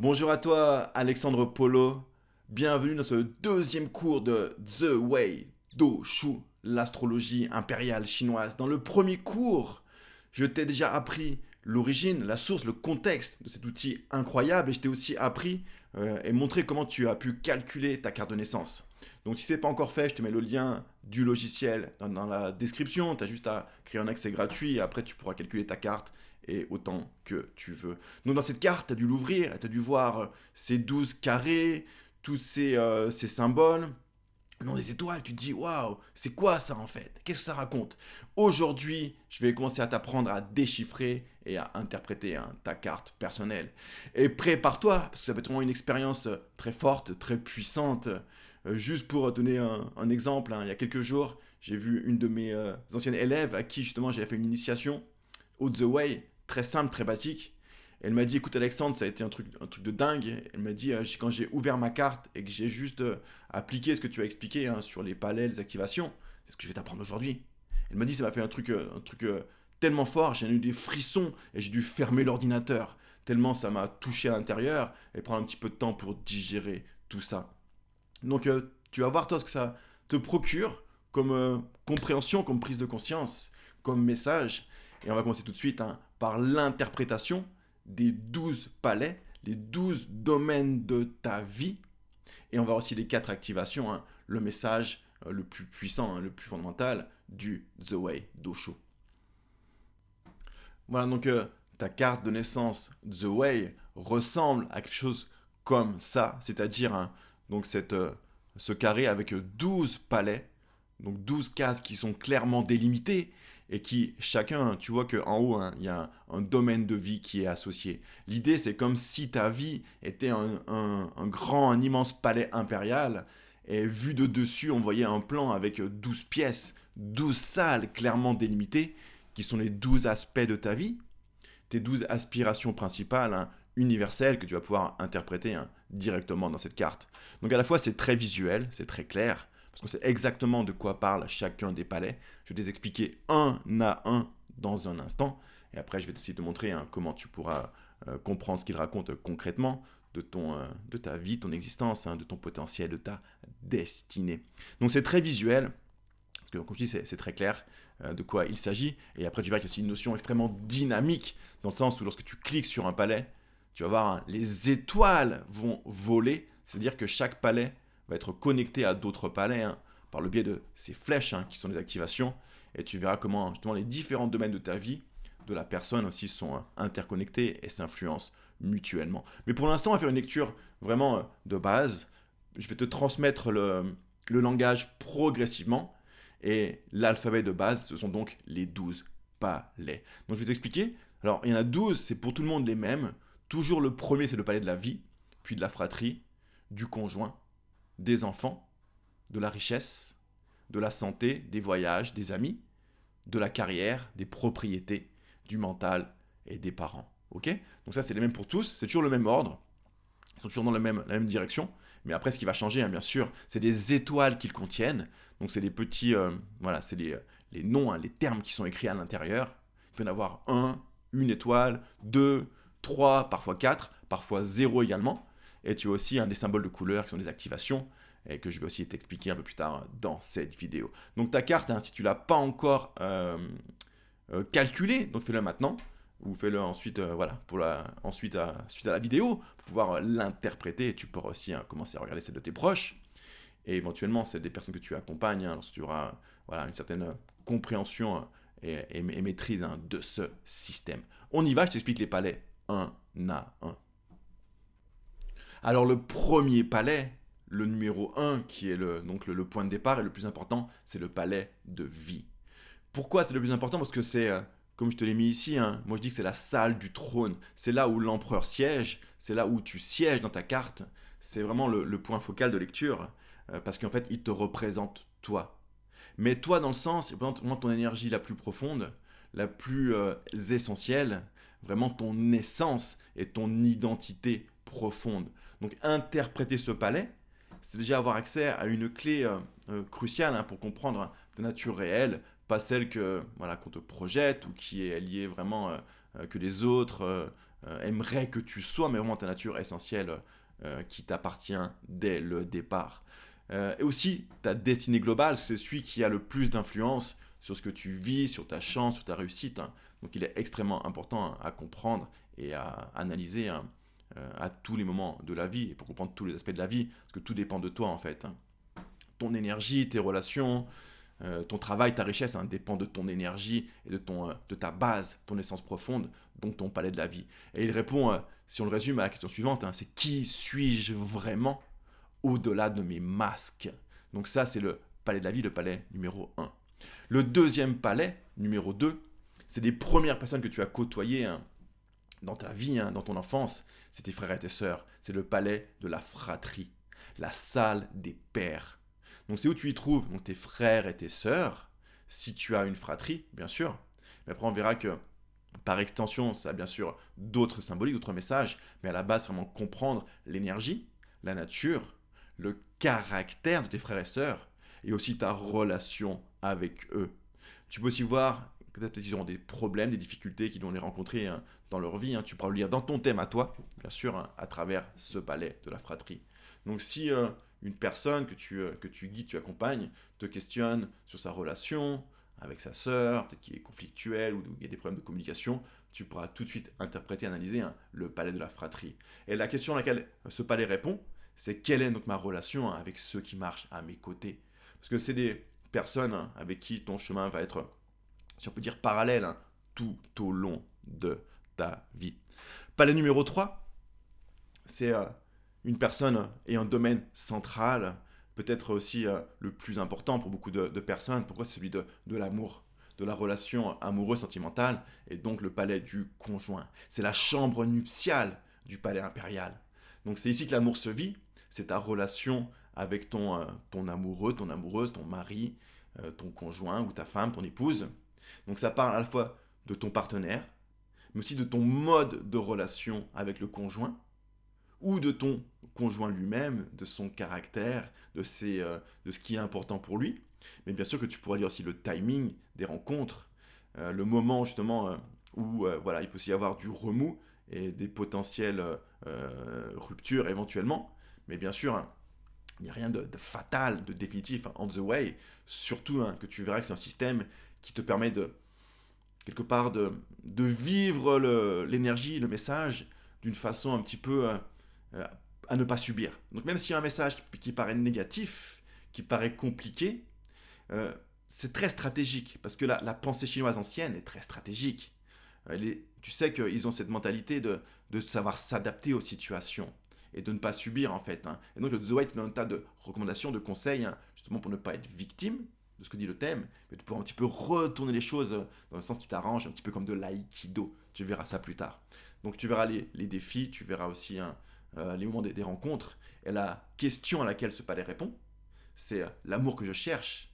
Bonjour à toi, Alexandre Polo. Bienvenue dans ce deuxième cours de The Way Do Shu, l'astrologie impériale chinoise. Dans le premier cours, je t'ai déjà appris l'origine, la source, le contexte de cet outil incroyable et je t'ai aussi appris et montré comment tu as pu calculer ta carte de naissance. Donc si ce n'est pas encore fait, je te mets le lien du logiciel dans la description. Tu as juste à créer un accès gratuit et après tu pourras calculer ta carte et autant que tu veux. Donc dans cette carte, tu as dû l'ouvrir, tu as dû voir ces 12 carrés, tous ces symboles. Non, des étoiles, tu te dis, waouh, c'est quoi ça en fait? Qu'est-ce que ça raconte? Aujourd'hui, je vais commencer à t'apprendre à déchiffrer et à interpréter ta carte personnelle. Et prépare-toi, parce que ça va être vraiment une expérience très forte, très puissante. Juste pour donner un exemple, il y a quelques jours, j'ai vu une de mes anciennes élèves à qui justement j'avais fait une initiation au The Way, très simple, très basique. Elle m'a dit, écoute Alexandre, ça a été un truc de dingue. Elle m'a dit, quand j'ai ouvert ma carte et que j'ai juste appliqué ce que tu as expliqué sur les palais, les activations, c'est ce que je vais t'apprendre aujourd'hui. Elle m'a dit, ça m'a fait un truc tellement fort, j'ai eu des frissons et j'ai dû fermer l'ordinateur. Tellement ça m'a touché à l'intérieur et prendre un petit peu de temps pour digérer tout ça. Donc tu vas voir toi ce que ça te procure comme compréhension, comme prise de conscience, comme message. Et on va commencer tout de suite par l'interprétation des 12 palais, les 12 domaines de ta vie. Et on va voir aussi les 4 activations, le message le plus puissant, le plus fondamental du The Way d'Osho. Voilà, donc ta carte de naissance The Way ressemble à quelque chose comme ça, c'est-à-dire donc ce carré avec 12 palais, donc 12 cases qui sont clairement délimitées et qui chacun, tu vois qu'en haut, il y a un domaine de vie qui est associé. L'idée, c'est comme si ta vie était un grand, un immense palais impérial et vu de dessus, on voyait un plan avec 12 pièces, 12 salles clairement délimitées qui sont les 12 aspects de ta vie, tes 12 aspirations principales, universelles, que tu vas pouvoir interpréter directement dans cette carte. Donc à la fois c'est très visuel, c'est très clair, parce qu'on sait exactement de quoi parle chacun des palais. Je vais te les expliquer un à un dans un instant, et après je vais aussi te montrer comment tu pourras comprendre ce qu'ils racontent concrètement de ta vie, ton existence, de ton potentiel, de ta destinée. Donc c'est très visuel, parce que comme je dis, c'est très clair de quoi il s'agit. Et après, tu verras qu'il y a aussi une notion extrêmement dynamique, dans le sens où lorsque tu cliques sur un palais, tu vas voir, les étoiles vont voler. C'est-à-dire que chaque palais va être connecté à d'autres palais par le biais de ces flèches qui sont des activations. Et tu verras comment justement les différents domaines de ta vie, de la personne aussi, sont interconnectés et s'influencent mutuellement. Mais pour l'instant, on va faire une lecture vraiment de base. Je vais te transmettre le langage progressivement. Et l'alphabet de base, ce sont donc les 12 palais. Donc je vais t'expliquer. Alors il y en a 12, c'est pour tout le monde les mêmes. Toujours le premier, c'est le palais de la vie, puis de la fratrie, du conjoint, des enfants, de la richesse, de la santé, des voyages, des amis, de la carrière, des propriétés, du mental et des parents. Ok? Donc ça, c'est les mêmes pour tous, c'est toujours le même ordre, ils sont toujours dans la même direction. Mais après, ce qui va changer, bien sûr, c'est des étoiles qu'ils contiennent. Donc, c'est des petits, voilà, c'est les noms, les termes qui sont écrits à l'intérieur. Il peut y en avoir un, une étoile, deux, trois, parfois quatre, parfois zéro également. Et tu as aussi des symboles de couleur qui sont des activations et que je vais aussi t'expliquer un peu plus tard dans cette vidéo. Donc, ta carte, si tu ne l'as pas encore calculée, donc fais-le maintenant ou fais-le ensuite, voilà, ensuite, suite à la vidéo, pour pouvoir l'interpréter. Et tu pourras aussi commencer à regarder celle de tes proches. Et éventuellement, c'est des personnes que tu accompagnes, lorsque tu auras voilà, une certaine compréhension et maîtrise de ce système. On y va, je t'explique les palais un à un. Alors le premier palais, le numéro 1, qui est donc le point de départ et le plus important, c'est le palais de vie. Pourquoi c'est le plus important? Parce que c'est, comme je te l'ai mis ici, moi je dis que c'est la salle du trône. C'est là où l'empereur siège, c'est là où tu sièges dans ta carte. C'est vraiment le point focal de lecture, parce qu'en fait, il te représente toi. Mais toi, dans le sens, c'est vraiment ton énergie la plus profonde, la plus essentielle, vraiment ton essence et ton identité profonde. Donc interpréter ce palais, c'est déjà avoir accès à une clé cruciale pour comprendre ta nature réelle, pas celle que voilà qu'on te projette ou qui est liée vraiment que les autres aimerait que tu sois, mais vraiment ta nature essentielle qui t'appartient dès le départ. Et aussi ta destinée globale, c'est celui qui a le plus d'influence sur ce que tu vis, sur ta chance, sur ta réussite, hein. Donc il est extrêmement important à comprendre et à analyser, hein, à tous les moments de la vie, et pour comprendre tous les aspects de la vie, parce que tout dépend de toi en fait, hein. Ton énergie, tes relations, ton travail, ta richesse, hein, dépend de ton énergie et de ta base, ton essence profonde, donc ton palais de la vie. Et il répond, si on le résume à la question suivante, hein, c'est qui suis-je vraiment au-delà de mes masques. Donc ça, c'est le palais de la vie, le palais numéro un. Le deuxième palais, numéro 2, c'est les premières personnes que tu as côtoyées, hein, dans ta vie, hein, dans ton enfance. C'est tes frères et tes sœurs. C'est le palais de la fratrie, la salle des pères. Donc c'est où tu y trouves donc, tes frères et tes sœurs, si tu as une fratrie, bien sûr. Mais après, on verra que par extension, ça a bien sûr d'autres symboliques, d'autres messages, mais à la base, c'est vraiment comprendre l'énergie, la nature, le caractère de tes frères et sœurs, et aussi ta relation avec eux. Tu peux aussi voir que peut-être ils auront des problèmes, des difficultés qu'ils vont les rencontrer, hein, dans leur vie, hein. Tu pourras le lire dans ton thème à toi, bien sûr, hein, à travers ce palais de la fratrie. Donc si une personne que tu guides, tu accompagnes, te questionne sur sa relation avec sa sœur, peut-être qu'il est conflictuel ou il y a des problèmes de communication, tu pourras tout de suite interpréter, analyser, hein, le palais de la fratrie. Et la question à laquelle ce palais répond, c'est quelle est donc ma relation, hein, avec ceux qui marchent à mes côtés. Parce que c'est des personnes, hein, avec qui ton chemin va être, si on peut dire, parallèle, hein, tout au long de ta vie. Palais numéro 3, c'est une personne et un domaine central, peut-être aussi le plus important pour beaucoup de personnes. Pourquoi? C'est celui de l'amour, de la relation amoureuse, sentimentale, et donc le palais du conjoint. C'est la chambre nuptiale du palais impérial. Donc c'est ici que l'amour se vit, c'est ta relation avec ton amoureux, ton amoureuse, ton mari, ton conjoint ou ta femme, ton épouse. Donc ça parle à la fois de ton partenaire, mais aussi de ton mode de relation avec le conjoint, ou de ton conjoint lui-même, de son caractère, de ce qui est important pour lui. Mais bien sûr que tu pourrais lire aussi le timing des rencontres, le moment justement où voilà, il peut aussi y avoir du remous et des potentielles ruptures éventuellement. Mais bien sûr, hein, il n'y a rien de fatal, de définitif, hein, on the way. Surtout, hein, que tu verras que c'est un système qui te permet de, quelque part, de vivre l'énergie, le message d'une façon un petit peu euh, à ne pas subir. Donc même s'il y a un message qui paraît négatif, qui paraît compliqué, euh, c'est très stratégique, parce que la pensée chinoise ancienne est très stratégique. Tu sais qu'ils ont cette mentalité de savoir s'adapter aux situations et de ne pas subir en fait, hein. Et donc le Zoé te donne un tas de recommandations, de conseils, hein, justement pour ne pas être victime de ce que dit le thème, mais de pouvoir un petit peu retourner les choses dans le sens qui t'arrange, un petit peu comme de l'aïkido. Tu verras ça plus tard. Donc tu verras les défis, tu verras aussi, hein, les moments des rencontres. Et la question à laquelle ce palais répond, c'est l'amour que je cherche,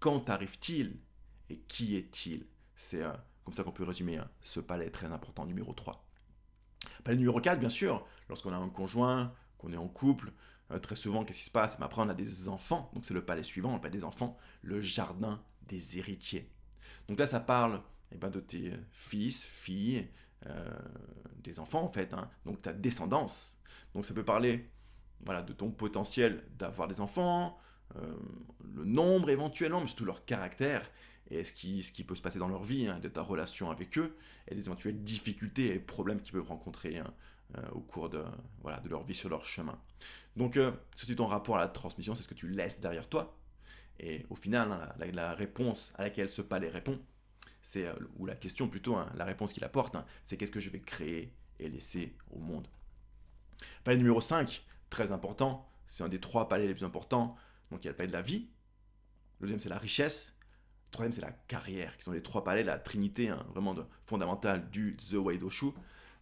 quand arrive-t-il et qui est-il? C'est comme ça qu'on peut résumer, hein, ce palais très important numéro 3. Palais numéro 4, bien sûr, lorsqu'on a un conjoint, qu'on est en couple, très souvent, qu'est-ce qui se passe? Mais après, on a des enfants, donc c'est le palais suivant, le palais des enfants, le jardin des héritiers. Donc là, ça parle, de tes fils, filles, euh, des enfants en fait, hein, donc ta descendance. Donc ça peut parler, voilà, de ton potentiel d'avoir des enfants, euh, le nombre éventuellement, mais surtout leur caractère et ce qui peut se passer dans leur vie, hein, de ta relation avec eux, et des éventuelles difficultés et problèmes qu'ils peuvent rencontrer, hein, au cours voilà, de leur vie sur leur chemin. Donc, ceci ton rapport à la transmission, c'est ce que tu laisses derrière toi. Et au final, hein, la réponse à laquelle ce palais répond, c'est, ou la question plutôt, hein, la réponse qu'il apporte, hein, c'est qu'est-ce que je vais créer et laisser au monde. Palais numéro 5, très important, c'est un des 3 palais les plus importants. Donc il y a le palais de la vie, le deuxième c'est la richesse, le troisième c'est la carrière, qui sont les 3 palais, la trinité, hein, vraiment fondamentale du The Way Doshu.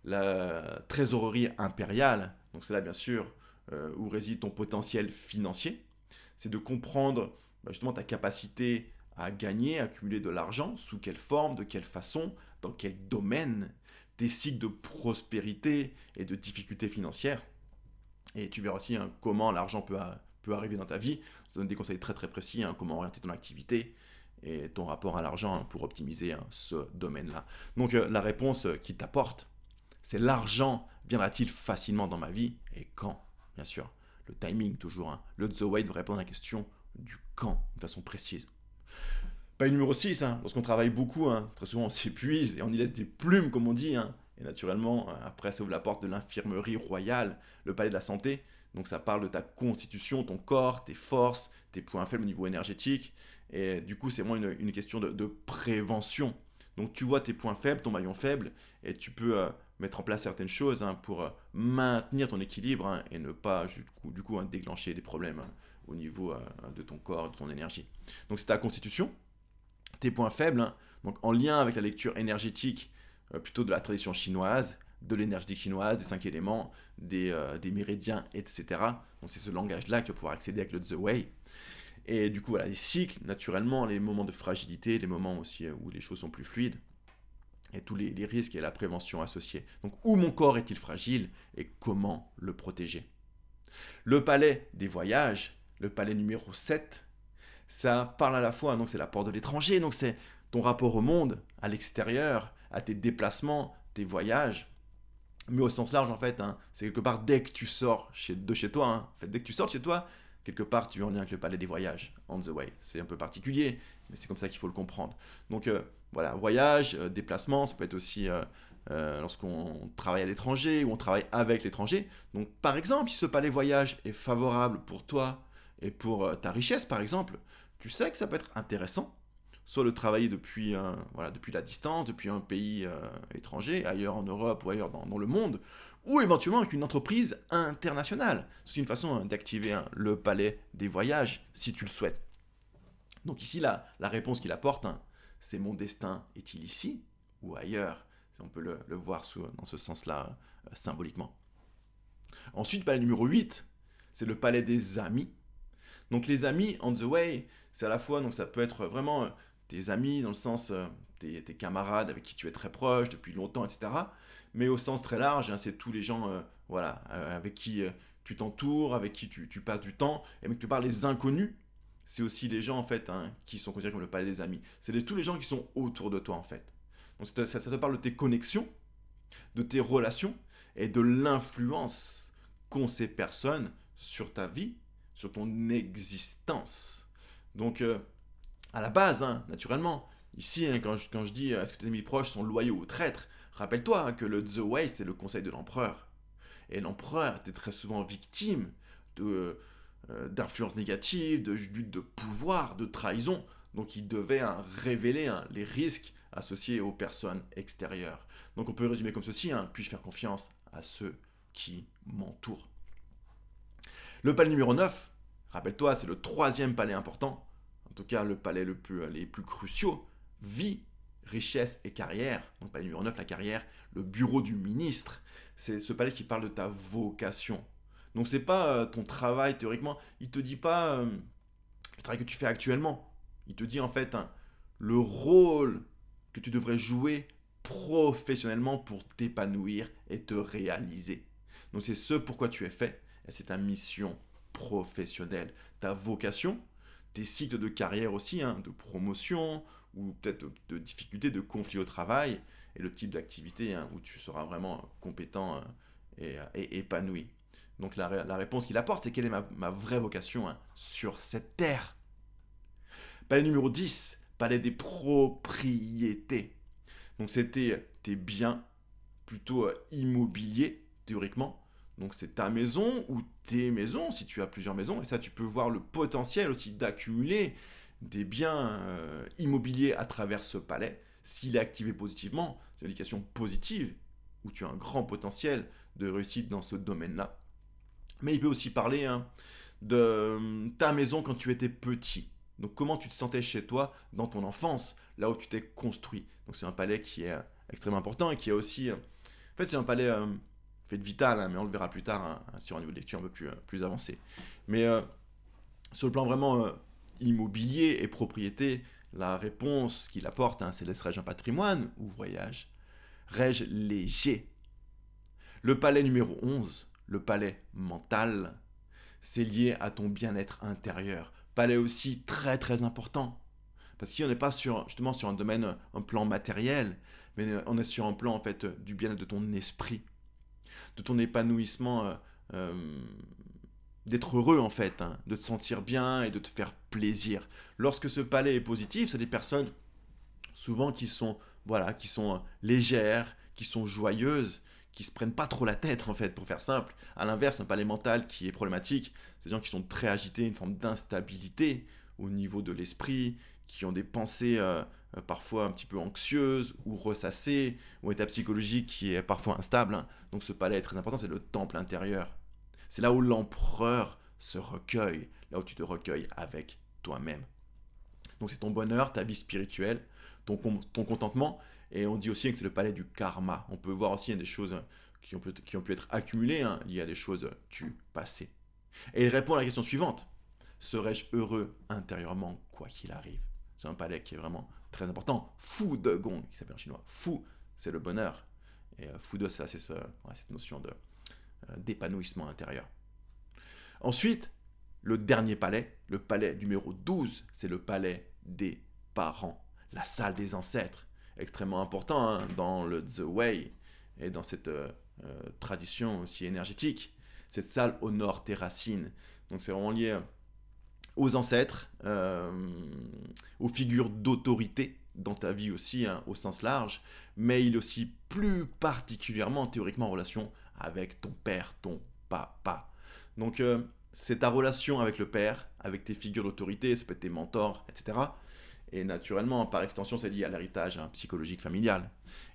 La trésorerie impériale, donc c'est là bien sûr où réside ton potentiel financier, c'est de comprendre, justement ta capacité à gagner, à accumuler de l'argent, sous quelle forme, de quelle façon, dans quel domaine, tes cycles de prospérité et de difficultés financières. Et tu verras aussi, hein, comment l'argent peut arriver dans ta vie. Ça donne des conseils très très précis, hein, comment orienter ton activité et ton rapport à l'argent, hein, pour optimiser, hein, ce domaine-là. Donc la réponse qu'il t'apporte, C'est l'argent viendra-t-il facilement dans ma vie et quand? Bien sûr, le timing toujours. Le The Way devrait répondre à la question du quand de façon précise. Pas numéro 6, lorsqu'on travaille beaucoup, très souvent on s'épuise et on y laisse des plumes comme on dit. Et naturellement, après ça ouvre la porte de l'infirmerie royale, le palais de la santé. Donc ça parle de ta constitution, ton corps, tes forces, tes points faibles au niveau énergétique. Et du coup, c'est vraiment une question de prévention. Donc tu vois tes points faibles, ton maillon faible, et tu peux mettre en place certaines choses pour maintenir ton équilibre et ne pas du coup, déclencher des problèmes au niveau de ton corps, de ton énergie. Donc c'est ta constitution, tes points faibles, donc en lien avec la lecture énergétique plutôt de la tradition chinoise, de l'énergétique chinoise, des 5 éléments, des méridiens, etc. Donc c'est ce langage-là que tu vas pouvoir accéder avec le The Way. Et du coup, voilà, les cycles, naturellement, les moments de fragilité, les moments aussi où les choses sont plus fluides, et tous les risques et la prévention associés. Donc où mon corps est-il fragile et comment le protéger? Le palais des voyages, le palais numéro 7, ça parle à la fois, donc c'est la porte de l'étranger, donc c'est ton rapport au monde, à l'extérieur, à tes déplacements, tes voyages, mais au sens large en fait, c'est quelque part dès que tu sors de chez toi, en fait, dès que tu sors de chez toi, quelque part tu es en lien avec le palais des voyages, on the way. C'est un peu particulier, mais c'est comme ça qu'il faut le comprendre. Donc voilà, voyage, déplacement, ça peut être aussi lorsqu'on travaille à l'étranger ou on travaille avec l'étranger. Donc par exemple, si ce palais voyage est favorable pour toi et pour ta richesse par exemple, tu sais que ça peut être intéressant soit de travailler depuis la distance, depuis un pays étranger, ailleurs en Europe ou ailleurs dans le monde, ou éventuellement avec une entreprise internationale. C'est une façon d'activer le palais des voyages, si tu le souhaites. Donc ici, la réponse qu'il apporte, c'est mon destin est-il ici ou ailleurs? On peut le voir dans ce sens-là, symboliquement. Ensuite, palais numéro 8, c'est le palais des amis. Donc les amis, on the way, c'est à la fois, donc ça peut être vraiment tes amis dans le sens tes camarades avec qui tu es très proche depuis longtemps, etc. Mais au sens très large, c'est tous les gens avec qui tu t'entoures, avec qui tu passes du temps. Et même que tu parles les inconnus, c'est aussi les gens en fait qui sont considérés comme le palais des amis. C'est tous les gens qui sont autour de toi en fait. Donc ça te parle de tes connexions, de tes relations et de l'influence qu'ont ces personnes sur ta vie, sur ton existence. Donc, à la base, naturellement, ici, quand je dis est-ce que tes amis proches sont loyaux ou traîtres, rappelle-toi que le The Way, c'est le conseil de l'empereur. Et l'empereur était très souvent victime d'influences négatives, de lutte de pouvoir, de trahison. Donc, il devait révéler les risques associés aux personnes extérieures. Donc, on peut résumer comme ceci, puis-je faire confiance à ceux qui m'entourent? Le palais numéro 9, rappelle-toi, c'est le troisième palais important, en tout cas le palais les plus cruciaux, vie, richesse et carrière. Donc palais numéro 9, la carrière, le bureau du ministre, c'est ce palais qui parle de ta vocation. Donc c'est pas ton travail théoriquement, il te dit pas le travail que tu fais actuellement, il te dit en fait le rôle que tu devrais jouer professionnellement pour t'épanouir et te réaliser. Donc c'est ce pourquoi tu es fait, et c'est ta mission professionnelle, ta vocation, tes cycles de carrière aussi, de promotion, ou peut-être de difficultés, de conflits au travail, et le type d'activité où tu seras vraiment compétent et épanoui. Donc la réponse qu'il apporte, c'est quelle est ma vraie vocation sur cette terre. Palais numéro 10, palais des propriétés. Donc c'était tes biens plutôt immobiliers, théoriquement. Donc c'est ta maison ou tes maisons, si tu as plusieurs maisons. Et ça, tu peux voir le potentiel aussi d'accumuler des biens immobiliers à travers ce palais. S'il est activé positivement, c'est une indication positive, où tu as un grand potentiel de réussite dans ce domaine-là. Mais il peut aussi parler de ta maison quand tu étais petit. Donc comment tu te sentais chez toi dans ton enfance, là où tu t'es construit. Donc c'est un palais qui est extrêmement important et qui est aussi... en fait c'est un palais fait vital, mais on le verra plus tard sur un niveau de lecture un peu plus avancé. Mais sur le plan vraiment immobilier et propriété, la réponse qu'il apporte, c'est laisserai-je un patrimoine ou voyage? Rêge léger? Le palais numéro 11, le palais mental, c'est lié à ton bien-être intérieur. Palais aussi très très important. Parce qu'ici on n'est pas justement sur un domaine, un plan matériel, mais on est sur un plan en fait du bien-être de ton esprit, de ton épanouissement, d'être heureux en fait, hein, de te sentir bien et de te faire plaisir. Lorsque ce palais est positif, c'est des personnes souvent qui sont, voilà, qui sont légères, qui sont joyeuses, qui se prennent pas trop la tête en fait, pour faire simple. À l'inverse, un palais mental qui est problématique, c'est des gens qui sont très agités, une forme d'instabilité au niveau de l'esprit, qui ont des pensées parfois un petit peu anxieuses ou ressassées, ou un état psychologique qui est parfois instable, hein. Donc ce palais est très important, c'est le temple intérieur. C'est là où l'empereur se recueille, là où tu te recueilles avec toi-même. Donc c'est ton bonheur, ta vie spirituelle, ton contentement. Et on dit aussi que c'est le palais du karma. On peut voir aussi des choses qui ont pu être accumulées, hein, liées à des choses du passé. Et il répond à la question suivante. Serais-je heureux intérieurement quoi qu'il arrive? C'est un palais qui est vraiment très important. Fu de Gong, qui s'appelle en chinois. Fu, c'est le bonheur. Et Fu de, c'est cette notion d'épanouissement intérieur. Ensuite, le dernier palais, le palais numéro 12, c'est le palais des parents, la salle des ancêtres. Extrêmement important, hein, dans le The Way et dans cette tradition aussi énergétique. Cette salle honore tes racines. Donc c'est vraiment lié aux ancêtres, aux figures d'autorité dans ta vie aussi, hein, au sens large, mais il est aussi plus particulièrement théoriquement en relation avec ton père, ton papa. Donc c'est ta relation avec le père, avec tes figures d'autorité, ça peut être tes mentors, etc. Et naturellement, par extension, c'est lié à l'héritage, hein, psychologique familial.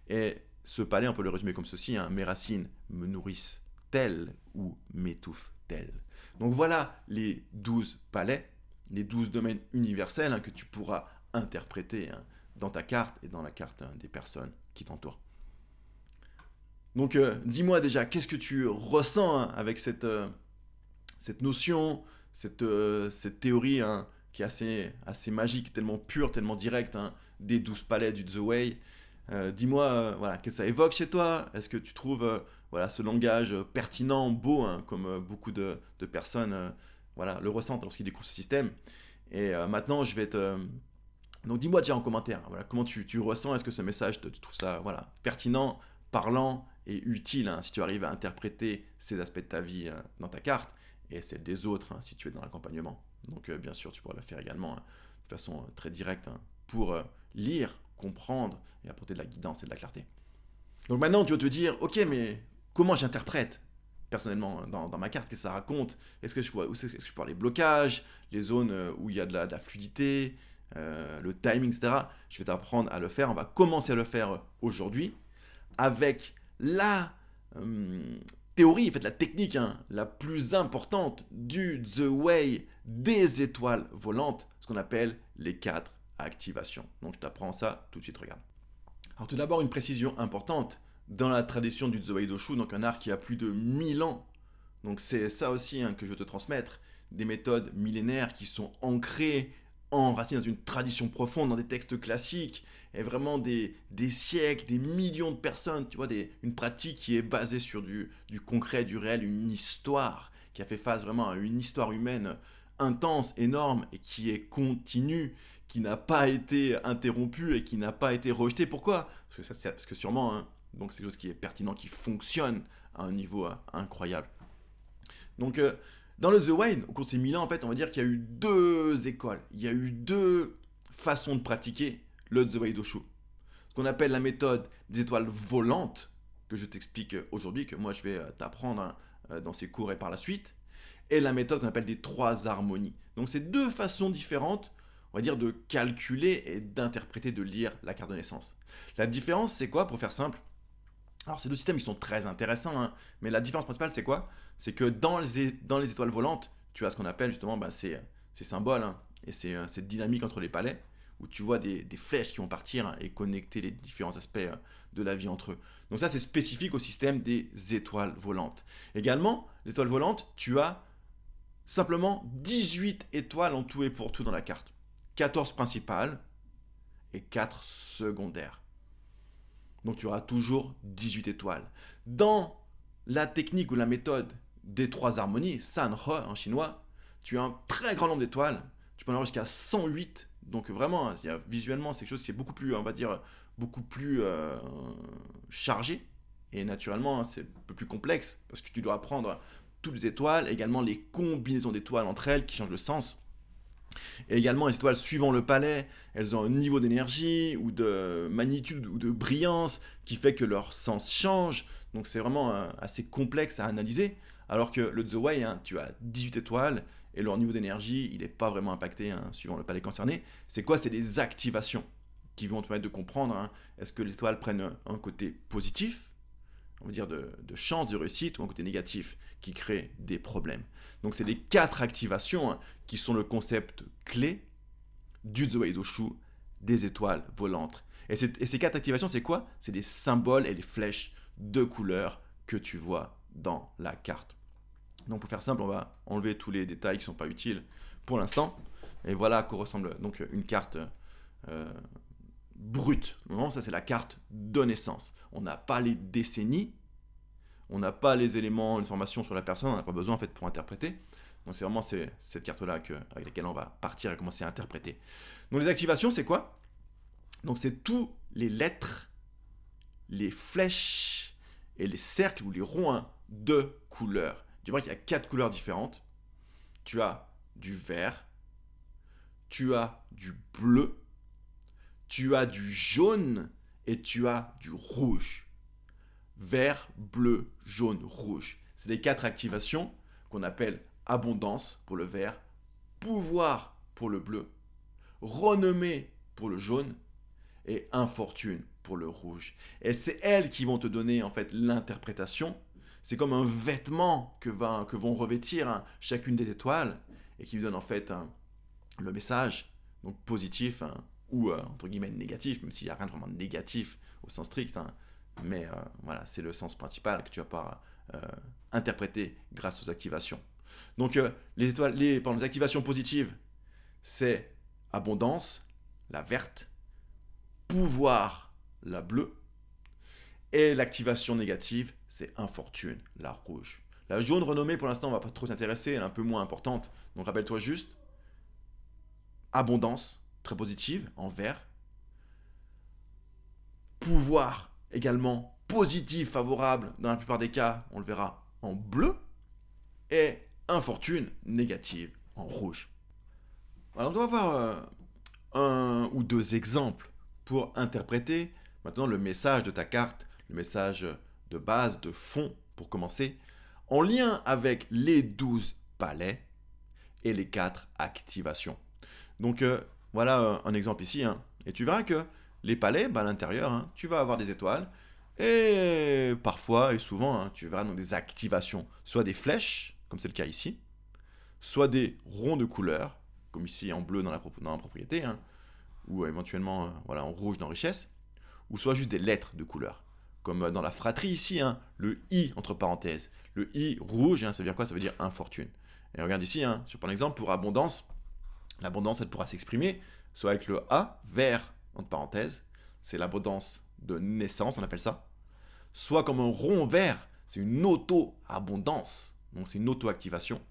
Et ce palais, on peut le résumer comme ceci, hein, mes racines me nourrissent telles ou m'étouffent-elles. Donc voilà les 12 palais, les 12 domaines universels, hein, que tu pourras interpréter, hein, dans ta carte et dans la carte, hein, des personnes qui t'entourent. Donc dis-moi déjà, qu'est-ce que tu ressens, hein, avec cette notion, cette théorie, hein, qui est assez magique, tellement pure, tellement directe, hein, des 12 palais du The Way. Dis-moi, voilà, qu'est-ce que ça évoque chez toi? Est-ce que tu trouves voilà, ce langage pertinent, beau, hein, comme beaucoup de personnes voilà, le ressentent lorsqu'ils découvrent ce système? Et maintenant, je vais te... Donc dis-moi déjà en commentaire, hein, voilà, comment tu ressens, est-ce que ce message, tu trouves ça, voilà, pertinent, parlant et utile, hein, si tu arrives à interpréter ces aspects de ta vie dans ta carte, et celle des autres, hein, si tu es dans l'accompagnement. Donc bien sûr, tu pourras le faire également, hein, de façon très directe, hein, pour lire, comprendre et apporter de la guidance et de la clarté. Donc maintenant, tu vas te dire, ok, mais comment j'interprète personnellement dans ma carte? Qu'est-ce que ça raconte? Est-ce que je peux voir les blocages, les zones où il y a de la fluidité, le timing, etc. Je vais t'apprendre à le faire. On va commencer à le faire aujourd'hui avec la théorie, en fait, la technique, hein, la plus importante du The Way des étoiles volantes, ce qu'on appelle les 4 activations. Donc je t'apprends ça tout de suite, regarde. Alors tout d'abord, une précision importante dans la tradition du The Way Doshu, donc un art qui a plus de 1000 ans. Donc c'est ça aussi, hein, que je veux te transmettre, des méthodes millénaires qui sont ancrées, enracinées dans une tradition profonde, dans des textes classiques, et vraiment des siècles, des millions de personnes, tu vois, une pratique qui est basée sur du concret, du réel, une histoire, qui a fait face vraiment à une histoire humaine intense, énorme, et qui est continue, qui n'a pas été interrompue et qui n'a pas été rejetée. Pourquoi? Parce que sûrement, hein, donc c'est quelque chose qui est pertinent, qui fonctionne à un niveau incroyable. Donc dans le The Way, au cours de ces 1000 ans, en fait, on va dire qu'il y a eu 2 écoles, il y a eu 2 façons de pratiquer le The Way Doshu. Ce qu'on appelle la méthode des étoiles volantes, que je t'explique aujourd'hui, que moi je vais t'apprendre, hein, dans ces cours et par la suite, et la méthode qu'on appelle des 3 harmonies. Donc c'est 2 façons différentes, on va dire, de calculer et d'interpréter, de lire la carte de naissance. La différence, c'est quoi, pour faire simple? Alors ces 2 systèmes, ils sont très intéressants, hein, mais la différence principale, c'est quoi? C'est que dans les étoiles volantes, tu as ce qu'on appelle justement, ces symboles, hein, et cette dynamique entre les palais, où tu vois des flèches qui vont partir, hein, et connecter les différents aspects de la vie entre eux. Donc ça, c'est spécifique au système des étoiles volantes. Également, les étoiles volantes, tu as simplement 18 étoiles en tout et pour tout dans la carte. 14 principales et 4 secondaires. Donc tu auras toujours 18 étoiles. Dans la technique ou la méthode des 3 harmonies, Sanhe en chinois, tu as un très grand nombre d'étoiles. Tu peux en avoir jusqu'à 108. Donc vraiment, visuellement, c'est quelque chose qui est beaucoup plus, on va dire, beaucoup plus chargé. Et naturellement, hein, c'est un peu plus complexe parce que tu dois apprendre toutes les étoiles, également les combinaisons d'étoiles entre elles qui changent le sens. Et également, les étoiles suivant le palais, elles ont un niveau d'énergie ou de magnitude ou de brillance qui fait que leur sens change. Donc c'est vraiment assez complexe à analyser. Alors que le The Way, hein, tu as 18 étoiles et leur niveau d'énergie, il n'est pas vraiment impacté hein, suivant le palais concerné. C'est quoi? C'est des activations qui vont te permettre de comprendre hein, est-ce que les étoiles prennent un côté positif, on va dire de chance de réussite, ou un côté négatif qui crée des problèmes. Donc c'est les 4 activations hein, qui sont le concept clé du Zoei Doshu des étoiles volantes. Et ces 4 activations, c'est quoi? C'est des symboles et des flèches de couleurs que tu vois dans la carte. Donc pour faire simple, on va enlever tous les détails qui ne sont pas utiles pour l'instant. Et voilà à quoi ressemble donc une carte brute. Non, ça c'est la carte de naissance. On n'a pas les décennies, on n'a pas les éléments, l'information sur la personne, on n'a pas besoin en fait pour interpréter. Donc c'est vraiment cette carte-là avec laquelle on va partir et commencer à interpréter. Donc les activations, c'est quoi? Donc c'est tous les lettres, les flèches et les cercles ou les ronds hein, de couleurs. Tu vois qu'il y a 4 couleurs différentes. Tu as du vert, tu as du bleu, tu as du jaune et tu as du rouge. Vert, bleu, jaune, rouge. C'est les 4 activations qu'on appelle abondance pour le vert, pouvoir pour le bleu, renommée pour le jaune et infortune pour le rouge. Et c'est elles qui vont te donner en fait l'interprétation. C'est comme un vêtement que vont revêtir hein, chacune des étoiles et qui lui donne en fait le message, donc positif hein, ou entre guillemets négatif, même s'il n'y a rien de vraiment négatif au sens strict. Hein, mais voilà, c'est le sens principal que tu vas pouvoir interpréter grâce aux activations. Donc les activations positives, c'est abondance, la verte, pouvoir, la bleue, et l'activation négative, c'est infortune, la rouge. La jaune renommée, pour l'instant, on va pas trop s'intéresser, elle est un peu moins importante. Donc rappelle-toi juste, abondance, très positive, en vert. Pouvoir, également positif, favorable, dans la plupart des cas, on le verra en bleu. Et infortune, négative, en rouge. Alors on va voir un ou deux exemples pour interpréter maintenant le message de ta carte, le message de base, de fond, pour commencer, en lien avec les 12 palais et les 4 activations. Donc voilà un exemple ici, hein. Et tu verras que les palais, à l'intérieur, hein, tu vas avoir des étoiles, et parfois et souvent, hein, tu verras donc des activations, soit des flèches, comme c'est le cas ici, soit des ronds de couleur, comme ici en bleu dans la propriété, hein, ou éventuellement voilà, en rouge dans richesse, ou soit juste des lettres de couleur, comme dans la fratrie ici, hein, le I entre parenthèses. Le I rouge, hein, ça veut dire quoi? Ça veut dire infortune. Et regarde ici, hein, sur par exemple pour abondance, l'abondance elle pourra s'exprimer soit avec le A vert entre parenthèses, c'est l'abondance de naissance, on appelle ça, soit comme un rond vert, c'est une auto-abondance, donc c'est une auto-activation,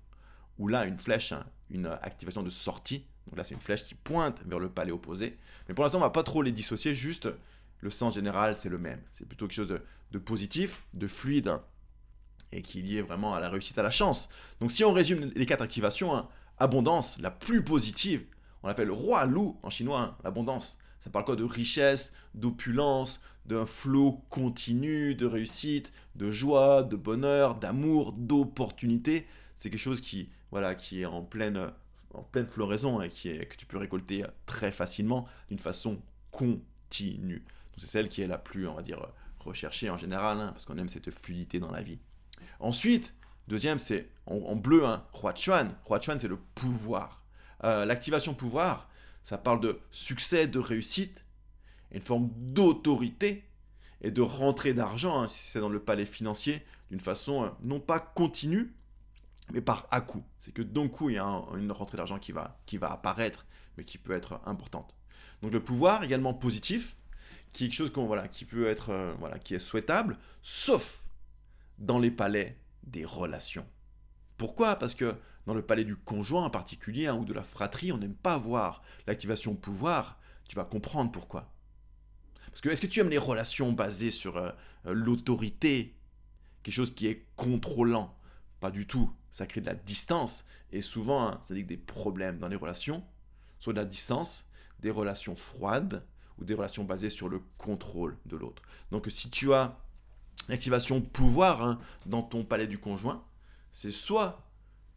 ou là une flèche, hein, une activation de sortie, donc là c'est une flèche qui pointe vers le palais opposé, mais pour l'instant on va pas trop les dissocier, juste le sens général c'est le même, c'est plutôt quelque chose de positif, de fluide, et qui est lié vraiment à la réussite, à la chance. Donc si on résume les 4 activations, hein, abondance, la plus positive, on l'appelle roi loup en chinois, hein, l'abondance. Ça parle quoi? De richesse, d'opulence, d'un flot continu, de réussite, de joie, de bonheur, d'amour, d'opportunité. C'est quelque chose voilà, qui est en pleine floraison et que tu peux récolter très facilement d'une façon continue. Donc c'est celle qui est la plus, on va dire, recherchée en général, hein, parce qu'on aime cette fluidité dans la vie. Ensuite, deuxième, c'est en bleu, hein, Roi Chuan. Roi Chuan, c'est le pouvoir. L'activation pouvoir, ça parle de succès, de réussite, une forme d'autorité et de rentrée d'argent, hein, si c'est dans le palais financier, d'une façon non pas continue, mais par à-coup. C'est que d'un coup, il y a une rentrée d'argent qui va apparaître, mais qui peut être importante. Donc le pouvoir, également positif, qui est quelque chose qui peut être, qui est souhaitable, sauf dans les palais des relations. Pourquoi? Parce que dans le palais du conjoint en particulier, hein, ou de la fratrie, on n'aime pas voir l'activation pouvoir. Tu vas comprendre pourquoi. Parce que est-ce que tu aimes les relations basées sur l'autorité, quelque chose qui est contrôlant? Pas du tout. Ça crée de la distance. Et souvent, hein, ça dit que des problèmes dans les relations, soit de la distance, des relations froides ou des relations basées sur le contrôle de l'autre. Donc si tu as l'activation pouvoir, hein, dans ton palais du conjoint, c'est soit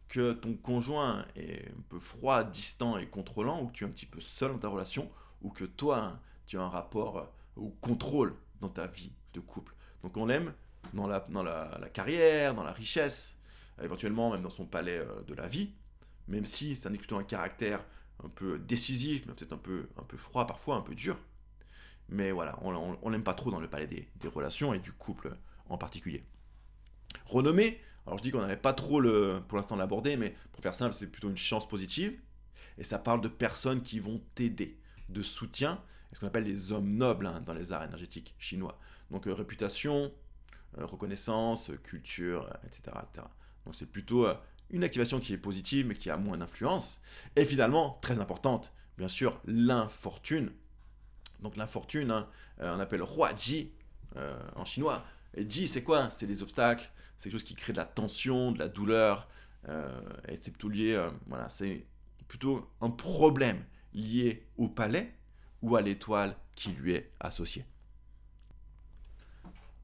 que ton conjoint est un peu froid, distant et contrôlant, ou que tu es un petit peu seul dans ta relation, ou que toi, hein, tu as un rapport au contrôle dans ta vie de couple. Donc on l'aime dans la carrière, dans la richesse, éventuellement même dans son palais de la vie, même si ça n'est plutôt un caractère un peu décisif, mais peut-être un peu froid parfois, un peu dur. Mais voilà, on l'aime pas trop dans le palais des relations et du couple en particulier. Renommée, alors je dis qu'on n'avait pas trop pour l'instant l'aborder, mais pour faire simple, c'est plutôt une chance positive. Et ça parle de personnes qui vont t'aider, de soutien, ce qu'on appelle les hommes nobles, hein, dans les arts énergétiques chinois. Donc réputation, reconnaissance, culture, etc., etc. Donc c'est plutôt une activation qui est positive, mais qui a moins d'influence. Et finalement, très importante, bien sûr, l'infortune. Donc l'infortune, hein, on appelle roi Ji en chinois. Et Ji, c'est quoi? C'est les obstacles, c'est quelque chose qui crée de la tension, de la douleur, et c'est plutôt lié, voilà, c'est plutôt un problème lié au palais ou à l'étoile qui lui est associée.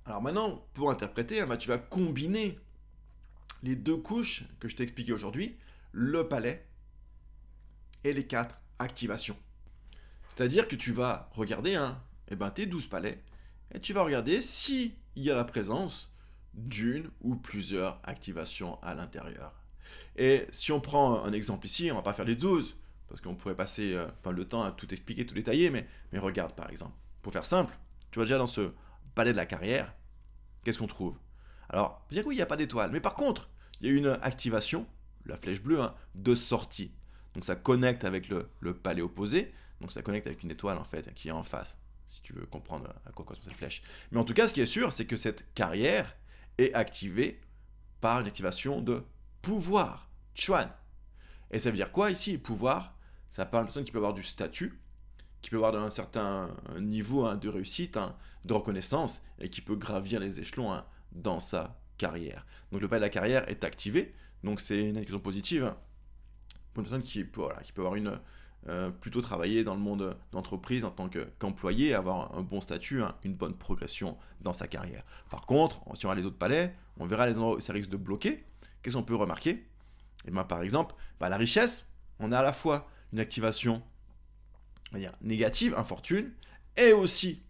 Alors maintenant, pour interpréter, tu vas combiner les deux couches que je t'ai expliquées aujourd'hui, le palais et les 4 activations. C'est-à-dire que tu vas regarder tes 12 palais et tu vas regarder s'il y a la présence d'une ou plusieurs activations à l'intérieur. Et si on prend un exemple ici, on va pas faire les 12, parce qu'on pourrait passer le temps à tout expliquer, tout détailler, mais regarde par exemple. Pour faire simple, tu vois déjà dans ce palais de la carrière, qu'est-ce qu'on trouve? Alors, bien oui, il n'y a pas d'étoile, mais par contre, il y a une activation, la flèche bleue, hein, de sortie. Donc ça connecte avec le palais opposé, donc ça connecte avec une étoile en fait qui est en face, si tu veux comprendre à quoi correspond cette flèche. Mais en tout cas, ce qui est sûr, c'est que cette carrière est activée par une activation de pouvoir, Chuan. Et ça veut dire quoi ici? Pouvoir, ça parle d'une personne qui peut avoir du statut, qui peut avoir un certain niveau, hein, de réussite, hein, de reconnaissance, et qui peut gravir les échelons, hein, dans sa carrière. Donc le palais de la carrière est activé, donc c'est une indication positive, hein, pour une personne qui peut avoir plutôt travailler dans le monde d'entreprise en tant qu'employé, avoir un bon statut, hein, une bonne progression dans sa carrière. Par contre, si on a les autres palais, on verra les endroits où ça risque de bloquer. Qu'est-ce qu'on peut remarquer? Et par exemple, la richesse, on a à la fois une activation, on va dire, négative, infortune, et aussi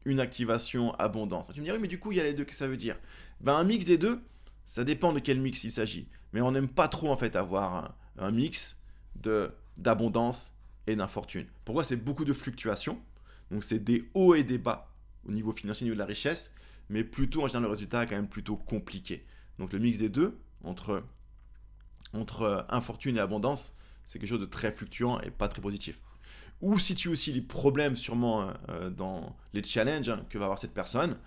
une activation abondance. Tu me dis, oui, mais du coup, il y a les deux, qu'est-ce que ça veut dire? Un mix des deux, ça dépend de quel mix il s'agit. Mais on n'aime pas trop, en fait, avoir un mix d'abondance et d'infortune. Pourquoi? C'est beaucoup de fluctuations. Donc, c'est des hauts et des bas au niveau financier, au niveau de la richesse. Mais plutôt, en général, le résultat est quand même plutôt compliqué. Donc, le mix des deux, entre infortune et abondance, c'est quelque chose de très fluctuant et pas très positif. Où situe aussi les problèmes sûrement dans les challenges, hein, que va avoir cette personne?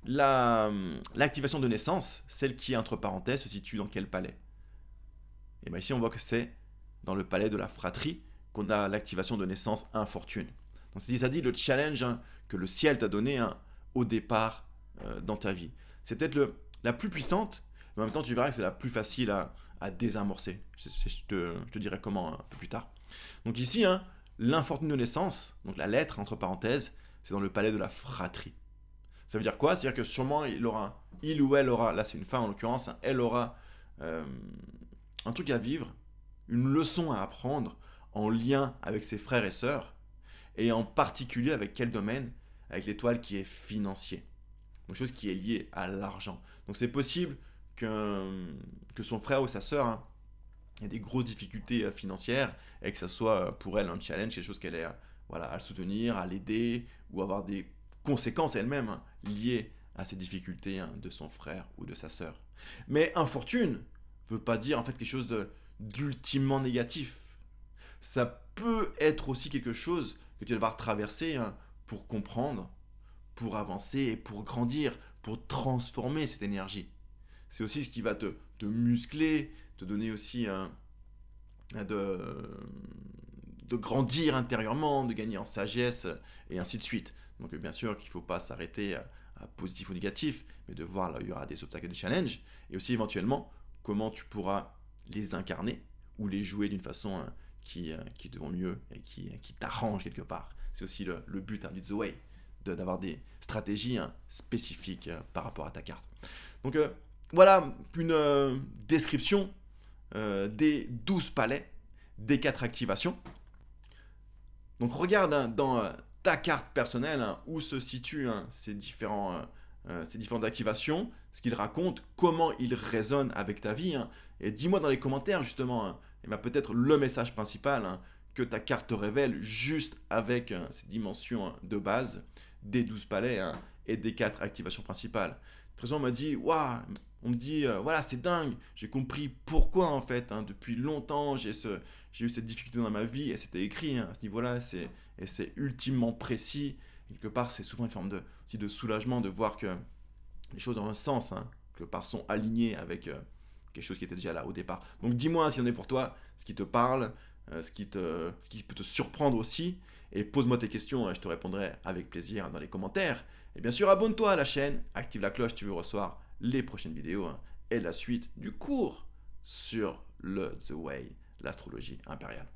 L'activation de naissance, celle qui est entre parenthèses, se situe dans quel palais? Et ici on voit que c'est dans le palais de la fratrie qu'on a l'activation de naissance infortune. Donc ça dit le challenge, hein, que le ciel t'a donné, hein, au départ dans ta vie. C'est peut-être la plus puissante, mais en même temps tu verras que c'est la plus facile à désamorcer. Je te dirai comment un peu plus tard. Donc ici, hein, l'infortune de naissance, donc la lettre entre parenthèses, c'est dans le palais de la fratrie. Ça veut dire quoi? C'est-à-dire que sûrement il ou elle aura, là c'est une femme en l'occurrence, hein, elle aura un truc à vivre, une leçon à apprendre en lien avec ses frères et sœurs, et en particulier avec quel domaine? Avec l'étoile qui est financier. Donc chose qui est liée à l'argent. Donc c'est possible que son frère ou sa sœur, hein, ait des grosses difficultés financières et que ça soit pour elle un challenge, quelque chose qu'elle ait à le soutenir, à l'aider, ou avoir des conséquences elle-même, hein, liées à ces difficultés, hein, de son frère ou de sa sœur. Mais infortune veut pas dire en fait quelque chose d'ultimement négatif. Ça peut être aussi quelque chose que tu vas devoir traverser, hein, pour comprendre, pour avancer et pour grandir, pour transformer cette énergie. C'est aussi ce qui va te muscler, te donner aussi de de grandir intérieurement, de gagner en sagesse, et ainsi de suite. Donc bien sûr qu'il ne faut pas s'arrêter à positif ou négatif, mais de voir là où il y aura des obstacles et des challenges, et aussi éventuellement comment tu pourras les incarner ou les jouer d'une façon qui te vont mieux et qui t'arrange quelque part. C'est aussi le but du The Way, d'avoir des stratégies spécifiques par rapport à ta carte. Donc voilà une description des 12 palais, des 4 activations. Donc regarde dans ta carte personnelle où se situent ces différentes activations, ce qu'ils racontent, comment ils résonnent avec ta vie. Et dis-moi dans les commentaires justement, peut-être le message principal que ta carte te révèle juste avec ces dimensions de base des 12 palais et des 4 activations principales. Très souvent on m'a dit, waouh, on me dit, voilà, c'est dingue, j'ai compris pourquoi en fait, depuis longtemps j'ai eu cette difficulté dans ma vie, et c'était écrit à ce niveau-là, et c'est ultimement précis. Et quelque part, c'est souvent une forme aussi de soulagement de voir que les choses ont un sens, quelque part sont alignées avec quelque chose qui était déjà là au départ. Donc dis-moi s'il y en est pour toi, ce qui te parle, ce qui peut te surprendre aussi, et pose-moi tes questions, je te répondrai avec plaisir dans les commentaires. Et bien sûr, abonne-toi à la chaîne, active la cloche si tu veux recevoir les prochaines vidéos et la suite du cours sur le The Way, l'astrologie impériale.